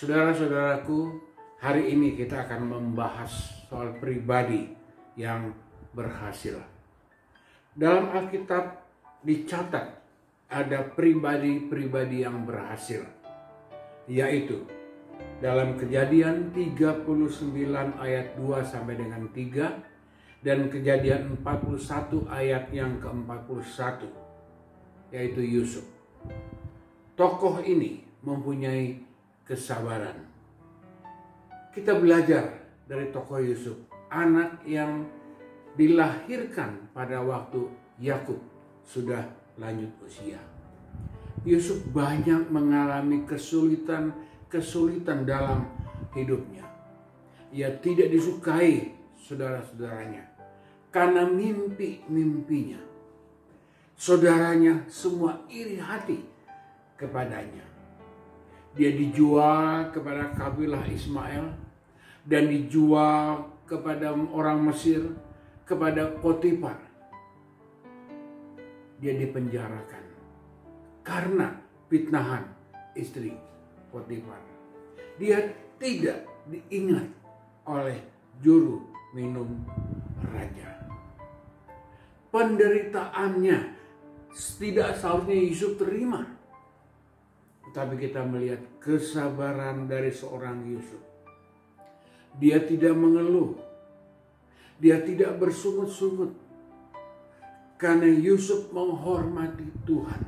Saudara-saudaraku, hari ini kita akan membahas soal pribadi yang berhasil. Dalam Alkitab dicatat ada pribadi-pribadi yang berhasil, yaitu dalam Kejadian 39 ayat 2 sampai dengan 3 dan Kejadian 41 ayat yang ke-41, yaitu Yusuf. Tokoh ini mempunyai kesabaran. Kita belajar dari tokoh Yusuf, anak yang dilahirkan pada waktu Yakub sudah lanjut usia. Yusuf banyak mengalami kesulitan dalam hidupnya. Ia tidak disukai saudara-saudaranya karena mimpi-mimpinya. Saudaranya semua iri hati kepadanya. Dia dijual kepada kabilah Ismail dan dijual kepada orang Mesir, kepada Potifar. Dia dipenjarakan karena fitnahan istri Potifar. Dia tidak diingat oleh juru minum raja. Penderitaannya tidak seharusnya Yusuf terima. Tapi kita melihat kesabaran dari seorang Yusuf. Dia tidak mengeluh. Dia tidak bersungut-sungut. Karena Yusuf menghormati Tuhan.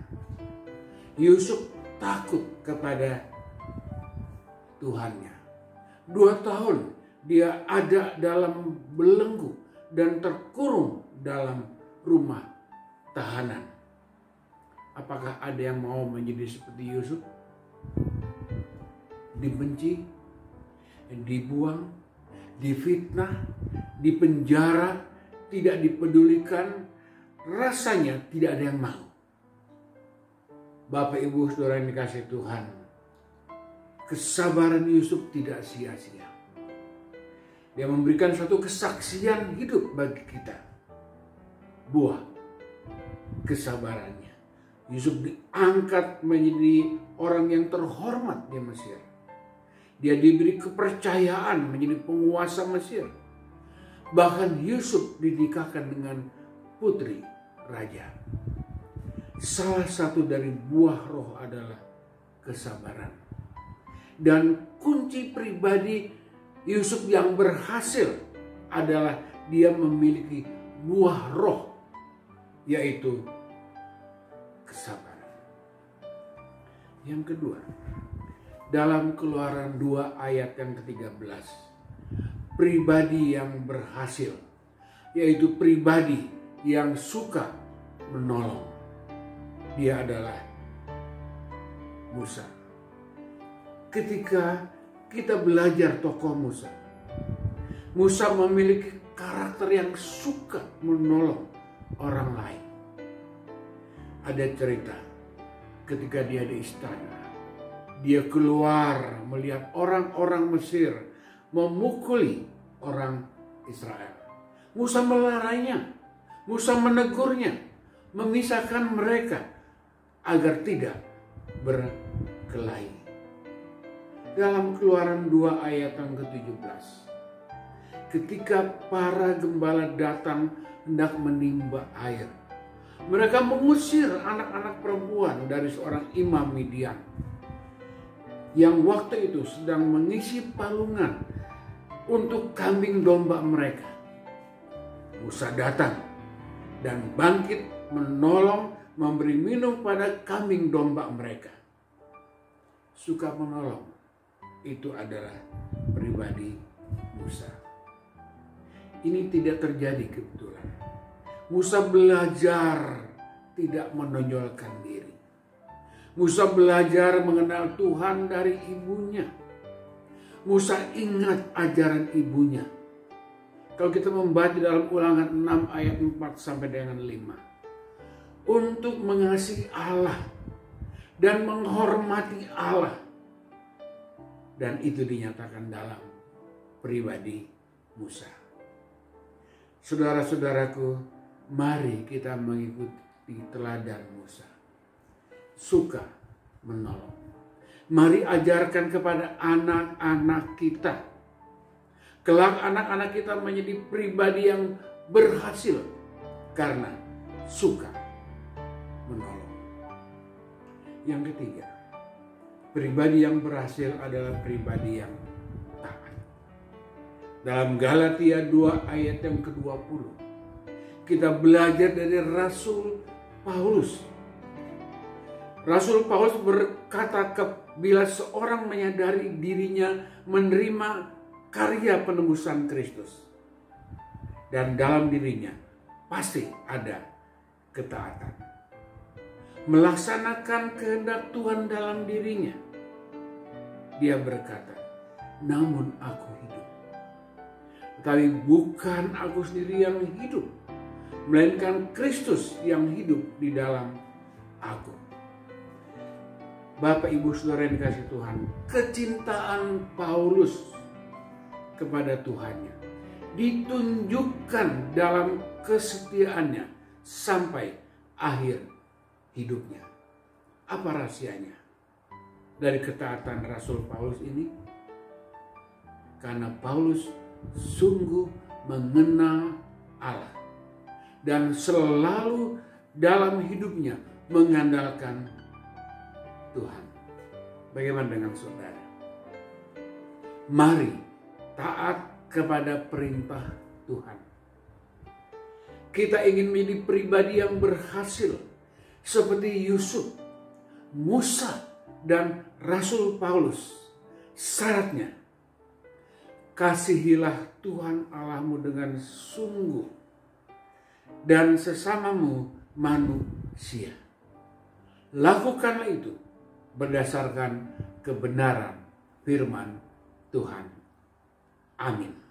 Yusuf takut kepada Tuhannya. 2 tahun dia ada dalam belenggu dan terkurung dalam rumah tahanan. Apakah ada yang mau menjadi seperti Yusuf? Dibenci, dibuang, difitnah, dipenjara, tidak dipedulikan, rasanya tidak ada yang mau. Bapak Ibu Saudara yang dikasihi Tuhan, kesabaran Yusuf tidak sia-sia. Dia memberikan suatu kesaksian hidup bagi kita. Buah kesabarannya. Yusuf diangkat menjadi orang yang terhormat di Mesir. Dia diberi kepercayaan menjadi penguasa Mesir. Bahkan Yusuf dinikahkan dengan putri raja. Salah satu dari buah roh adalah kesabaran. Dan kunci pribadi Yusuf yang berhasil adalah dia memiliki buah roh, yaitu kesabaran. Yang kedua, dalam Keluaran 2 ayat yang ke-13, pribadi yang berhasil, yaitu pribadi yang suka menolong. Dia adalah Musa. Ketika kita belajar tokoh Musa, Musa memiliki karakter yang suka menolong orang lain. Ada cerita ketika dia di istana, dia keluar melihat orang-orang Mesir memukuli orang Israel. Musa melarainya, Musa menegurnya, memisahkan mereka agar tidak berkelahi. Dalam Keluaran 2 ayat yang ke-17, ketika para gembala datang hendak menimba air, mereka mengusir anak-anak perempuan dari seorang imam Midian yang waktu itu sedang mengisi palungan untuk kambing domba mereka. Musa datang dan bangkit menolong, memberi minum pada kambing domba mereka. Suka menolong, itu adalah pribadi Musa. Ini tidak terjadi kebetulan. Musa belajar tidak menonjolkan diri. Musa belajar mengenal Tuhan dari ibunya. Musa ingat ajaran ibunya. Kalau kita membaca dalam Ulangan 6 ayat 4 sampai dengan 5. Untuk mengasihi Allah dan menghormati Allah. Dan itu dinyatakan dalam pribadi Musa. Saudara-saudaraku, mari kita mengikuti teladan Musa. Suka menolong. Mari ajarkan kepada anak-anak kita. Kelak anak-anak kita menjadi pribadi yang berhasil karena suka menolong. Yang ketiga, pribadi yang berhasil adalah pribadi yang taat. Dalam Galatia 2 ayat yang ke-20, kita belajar dari Rasul Paulus. Rasul Paulus berkata, bila seorang menyadari dirinya menerima karya penebusan Kristus, dan dalam dirinya pasti ada ketaatan, melaksanakan kehendak Tuhan dalam dirinya, dia berkata, namun aku hidup, tetapi bukan aku sendiri yang hidup, melainkan Kristus yang hidup di dalam aku. Bapak, Ibu, Saudara yang dikasihi Tuhan, kecintaan Paulus kepada Tuhannya ditunjukkan dalam kesetiaannya sampai akhir hidupnya. Apa rahasianya dari ketaatan Rasul Paulus ini? Karena Paulus sungguh mengenal Allah dan selalu dalam hidupnya mengandalkan Tuhan. Bagaimana dengan saudara? Mari taat kepada perintah Tuhan. Kita ingin menjadi pribadi yang berhasil seperti Yusuf, Musa, dan Rasul Paulus. Syaratnya, kasihilah Tuhan Allahmu dengan sungguh dan sesamamu manusia. Lakukanlah itu berdasarkan kebenaran firman Tuhan. Amin.